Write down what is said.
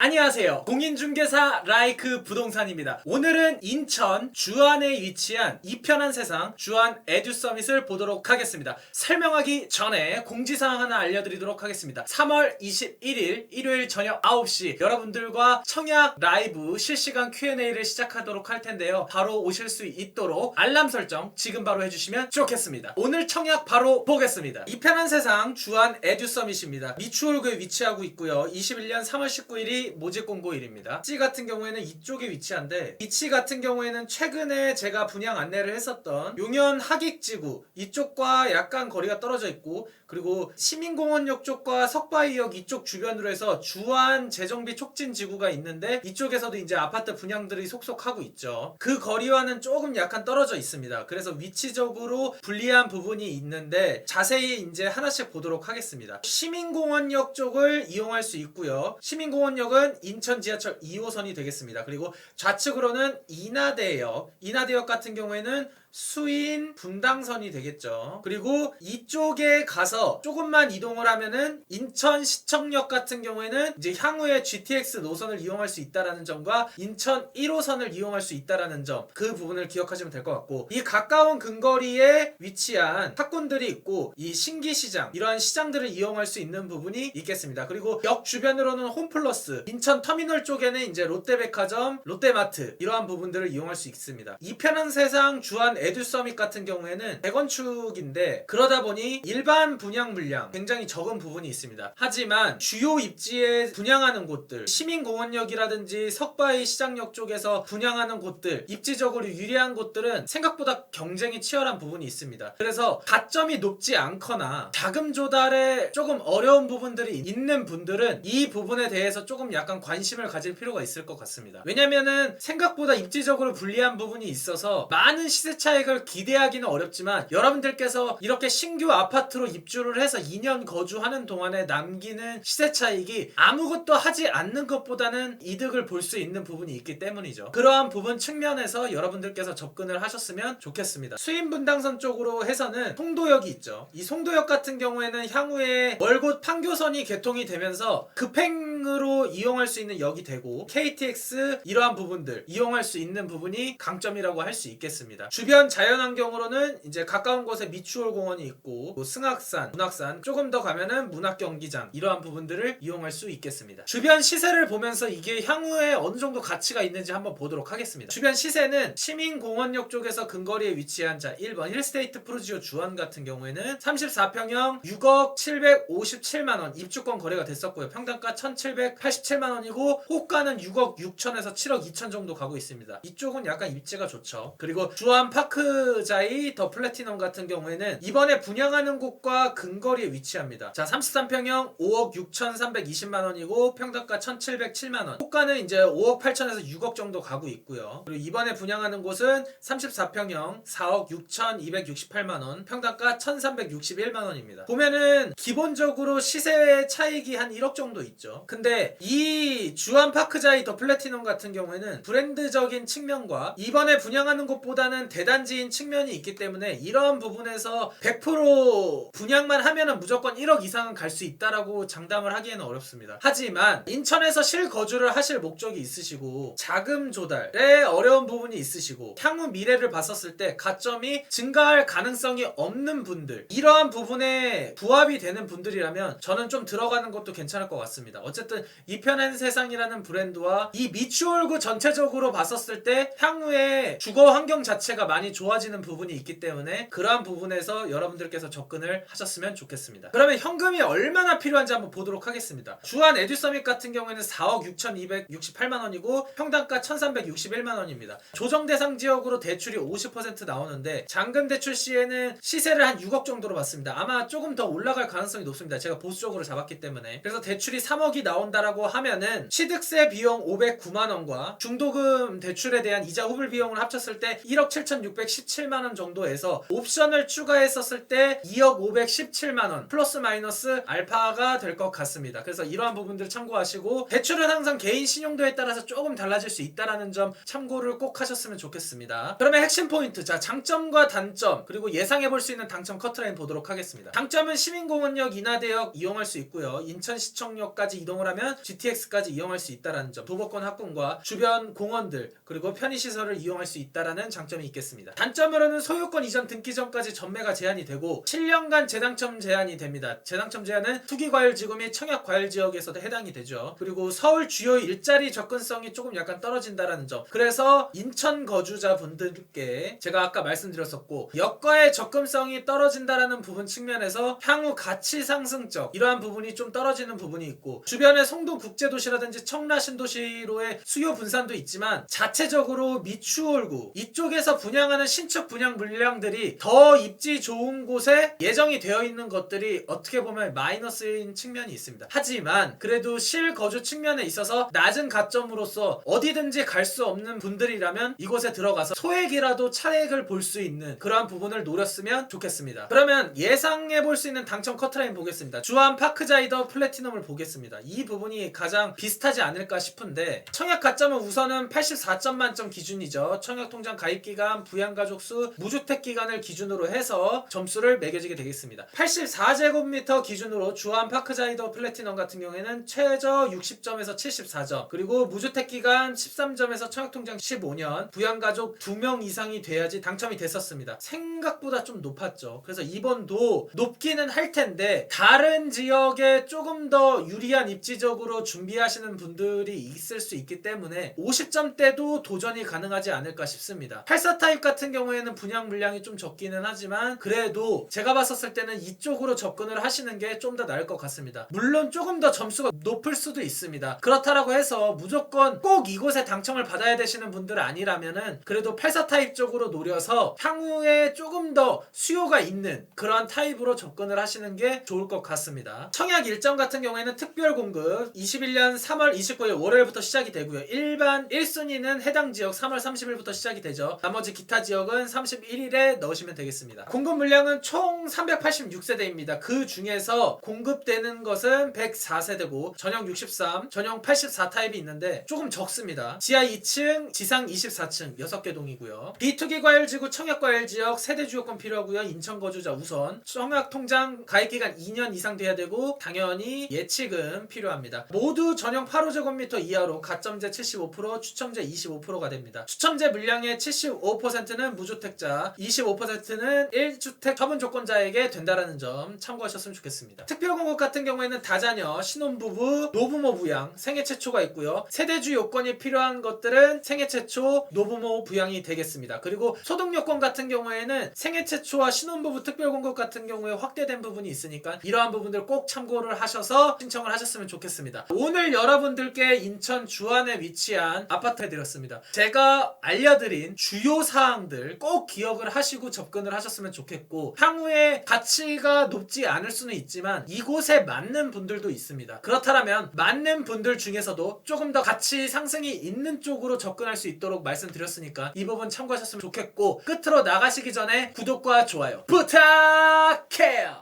안녕하세요. 공인중개사 라이크 부동산입니다. 오늘은 인천 주안에 위치한 이편한 세상 주안 에듀서밋을 보도록 하겠습니다. 설명하기 전에 공지사항 하나 알려드리도록 하겠습니다. 3월 21일 일요일 저녁 9시 여러분들과 청약 라이브 실시간 Q&A를 시작하도록 할 텐데요. 바로 오실 수 있도록 알람 설정 지금 바로 해주시면 좋겠습니다. 오늘 청약 바로 보겠습니다. 이편한 세상 주안 에듀서밋입니다. 미추홀구에 위치하고 있고요. 21년 3월 19일이 모집 공고일입니다. 위치 같은 경우에는 이쪽에 위치한데, 위치 같은 경우에는 최근에 제가 분양 안내를 했었던 용현 하객지구 이쪽과 약간 거리가 떨어져 있고, 그리고 시민공원역 쪽과 석바위역 이쪽 주변으로 해서 주안 재정비 촉진 지구가 있는데, 이쪽에서도 이제 아파트 분양들이 속속하고 있죠. 그 거리와는 조금 약간 떨어져 있습니다. 그래서 위치적으로 불리한 부분이 있는데 자세히 이제 하나씩 보도록 하겠습니다. 시민공원역 쪽을 이용할 수 있고요. 시민공원역은 인천 지하철 2호선이 되겠습니다. 그리고 좌측으로는 인하대역 같은 경우에는 수인 분당선이 되겠죠. 그리고 이쪽에 가서 조금만 이동을 하면은 인천 시청역 같은 경우에는 이제 향후에 GTX 노선을 이용할 수 있다라는 점과 인천 1호선을 이용할 수 있다라는 점, 그 부분을 기억하시면 될 것 같고, 이 가까운 근거리에 위치한 학군들이 있고 이 신기시장, 이러한 시장들을 이용할 수 있는 부분이 있겠습니다. 그리고 역 주변으로는 홈플러스, 인천 터미널 쪽에는 이제 롯데백화점, 롯데마트, 이러한 부분들을 이용할 수 있습니다. 이편한 세상 주안 에듀서밋 같은 경우에는 재건축인데, 그러다 보니 일반 분양 물량 굉장히 적은 부분이 있습니다. 하지만 주요 입지에 분양하는 곳들, 시민공원역이라든지 석바위 시장역 쪽에서 분양하는 곳들, 입지적으로 유리한 곳들은 생각보다 경쟁이 치열한 부분이 있습니다. 그래서 가점이 높지 않거나 자금 조달에 조금 어려운 부분들이 있는 분들은 이 부분에 대해서 조금 약간 관심을 가질 필요가 있을 것 같습니다. 왜냐면은 생각보다 입지적으로 불리한 부분이 있어서 많은 시세 차익을 기대하기는 어렵지만, 여러분들께서 이렇게 신규 아파트로 입주를 해서 2년 거주하는 동안에 남기는 시세 차익이 아무것도 하지 않는 것보다는 이득을 볼 수 있는 부분이 있기 때문이죠. 그러한 부분 측면에서 여러분들께서 접근을 하셨으면 좋겠습니다. 수인분당선 쪽으로 해서는 송도역이 있죠. 이 송도역 같은 경우에는 향후에 월곶 판교선이 개통이 되면서 급행으로 이용할 수 있는 역이 되고, KTX 이러한 부분들 이용할 수 있는 부분이 강점이라고 할 수 있겠습니다. 주변 자연환경으로는 이제 가까운 곳에 미추홀 공원이 있고, 뭐 승악산, 문학산, 조금 더 가면은 문학경기장, 이러한 부분들을 이용할 수 있겠습니다. 주변 시세를 보면서 이게 향후에 어느 정도 가치가 있는지 한번 보도록 하겠습니다. 주변 시세는 시민공원역 쪽에서 근거리에 위치한 1번 힐스테이트 프루지오 주안 같은 경우에는 34평형 6억 757만원 입주권 거래가 됐었고요. 평당가 1787만원이고 호가는 6억 6천에서 7억 2천 정도 가고 있습니다. 이쪽은 약간 입지가 좋죠. 그리고 주안 파크자이 더 플래티넘 같은 경우에는 이번에 분양하는 곳과 근거리에 위치합니다. 자, 33평형 5억 6,320만원이고 평당가 1,707만원, 호가는 이제 5억 8천에서 6억 정도 가고 있고요. 그리고 이번에 분양하는 곳은 34평형 4억 6,268만원, 평당가 1,361만원입니다. 보면은 기본적으로 시세 차익이 한 1억 정도 있죠. 근데 이 주안 파크자이 더 플래티넘 같은 경우에는 브랜드적인 측면과 이번에 분양하는 곳보다는 대단지인 측면이 있기 때문에 이러한 부분에서 100% 분양만 하면은 무조건 1억 이상은 갈 수 있다라고 장담을 하기에는 어렵습니다. 하지만 인천에서 실거주를 하실 목적이 있으시고 자금 조달에 어려운 부분이 있으시고 향후 미래를 봤었을 때 가점이 증가할 가능성이 없는 분들, 이러한 부분에 부합이 되는 분들이라면 저는 좀 들어가는 것도 괜찮을 것 같습니다. 어쨌든 이편한 세상이라는 브랜드와 이 미추홀구 전체적으로 봤었을 때 향후에 주거 환경 자체가 많이 좋아지는 부분이 있기 때문에 그러한 부분에서 여러분들께서 접근을 하셨으면 좋겠습니다. 그러면 현금이 얼마나 필요한지 한번 보도록 하겠습니다. 주안 에듀서밋 같은 경우에는 4억 6,268만원이고 평당가 1,361만원입니다. 조정 대상 지역으로 대출이 50% 나오는데 잔금 대출 시에는 시세를 한 6억 정도로 봤습니다. 아마 조금 더 올라갈 가능성이 높습니다. 제가 보수적으로 잡았기 때문에. 그래서 대출이 3억이 나온다라고 하면은 취득세 비용 509만원과 중도금 대출에 대한 이자 후불 비용을 합쳤을 때 1억 7,617만원 정도에서 옵션을 추가했었을 때 2억 517만원 플러스 마이너스 알파가 될 것 같습니다. 그래서 이러한 부분들 참고하시고, 대출은 항상 개인 신용도에 따라서 조금 달라질 수 있다는 점 참고를 꼭 하셨으면 좋겠습니다. 그러면 핵심 포인트, 자, 장점과 단점, 그리고 예상해볼 수 있는 당첨 커트라인 보도록 하겠습니다. 장점은 시민공원역, 인하대역 이용할 수 있고요. 인천시청역까지 이동을 하면 GTX까지 이용할 수 있다는 점, 도보권 확보과 주변 공원들 그리고 편의시설을 이용할 수 있다는 장점이 있겠습니다. 단점으로는 소유권 이전 등기 전까지 전매가 제한이 되고 7년간 재당첨 제한이 됩니다. 재당첨 제한은 투기과열지구 및 청약과열지역에서도 해당이 되죠. 그리고 서울 주요 일자리 접근성이 조금 약간 떨어진다는 점, 그래서 인천 거주자분들께 제가 아까 말씀드렸었고 여가의 접근성이 떨어진다는 부분 측면에서 향후 가치 상승적 이러한 부분이 좀 떨어지는 부분이 있고, 주변에 송도 국제도시라든지 청라 신도시로의 수요 분산도 있지만 자체적으로 미추홀구 이쪽에서 분양하는 신축 분양 물량들이 더 입지 좋은 곳에 예정이 되어 있는 것들이 어떻게 보면 마이너스인 측면이 있습니다. 하지만 그래도 실거주 측면에 있어서 낮은 가점으로서 어디든지 갈 수 없는 분들이라면 이곳에 들어가서 소액이라도 차액을 볼 수 있는 그러한 부분을 노렸으면 좋겠습니다. 그러면 예상해 볼 수 있는 당첨 커트라인 보겠습니다. 주한 파크자이더 플래티넘을 보겠습니다. 이 부분이 가장 비슷하지 않을까 싶은데, 청약 가점은 우선은 84점 만점 기준이죠. 청약통장 가입기간, 부양가족수, 무주택기간을 기준으로 해서 점수를 매겨지게 되겠습니다. 84제곱미터 기준으로 주한 파크자이더 플래티넘 같은 경우에는 최저 60점에서 74점, 그리고 무주택기간 13점에서 청약통장 15년, 부양가족 2명 이상이 돼야지 당첨이 됐었습니다. 생각보다 좀 높았죠. 그래서 이번도 높기는 할 텐데 다른 지역에 조금 더 유리한 입지적으로 준비하시는 분들이 있을 수 있기 때문에 50점대도 도전이 가능하지 않을까 싶습니다. 84 타입 같은 경우에는 분양 물량이 좀 적기는 하지만 그래도 제가 봤었을 때는 이쪽으로 접근을 하시는 게 좀 더 나을 것 같습니다. 물론 조금 더 점수가 높을 수도 있습니다. 그렇다라고 해서 무조건 꼭 이곳에 당첨을 받아야 되시는 분들 아니라면은 그래도 84 타입 쪽으로 노려서 향후에 조금 더 수요가 있는 그런 타입으로 접근을 하시는 게 좋을 것 같습니다. 청약 일정 같은 경우에는 특별 공급 21년 3월 29일 월요일부터 시작이 되고요. 일반 1순위는 해당 지역 3월 30일부터 시작이 되죠. 나머지 기타 지역은 31일에 넣으시면 되겠습니다. 공급 물량은 총 386세대입니다. 그 중에서 공급되는 것은 104세대고 전용 63, 전용 84 타입이 있는데 조금 적습니다. 지하 2층, 지상 24층 6개 동이고요. 비투기 과열지구 청약과열지역 세대 주요권 필요하고요. 인천 거주자 우선, 청약통장 가입기간 2년 이상 돼야 되고 당연히 예치금 필요합니다. 모두 전용 8호제곱미터 이하로 가점제 75%, 추첨제 25%가 됩니다. 추첨제 물량의 75%는 무주택자, 25%는 1주택 처분 조건자에게 된다는 점 참고하셨으면 좋겠습니다. 특별공급 같은 경우에는 다자녀, 신혼부부, 노부모 부양, 생애 최초가 있고요. 세대주 요건이 필요한 것들은 생애 최초, 노부모 부양이 되겠습니다. 그리고 소득 요건 같은 경우에는 생애 최초와 신혼부부 특별공급 같은 경우에 확대된 부분이 있으니까 이러한 부분들 꼭 참고를 하셔서 신청을 하셨으면 좋겠습니다. 오늘 여러분들께 인천 주안에 위치한 아파트 해드렸습니다. 제가 알려드린 주요 사항들 꼭 기억을 하시고 접근을 하셨으면 좋겠고, 향후에 가치가 높지 않을 수는 있지만 이곳에 맞는 분들도 있습니다. 그렇다면 맞는 분들 중에서도 조금 더 가치 상승이 있는 쪽으로 접근할 수 있도록 말씀드렸으니까 이 부분 참고하셨으면 좋겠고, 끝으로 나가시기 전에 구독과 좋아요 부탁해요.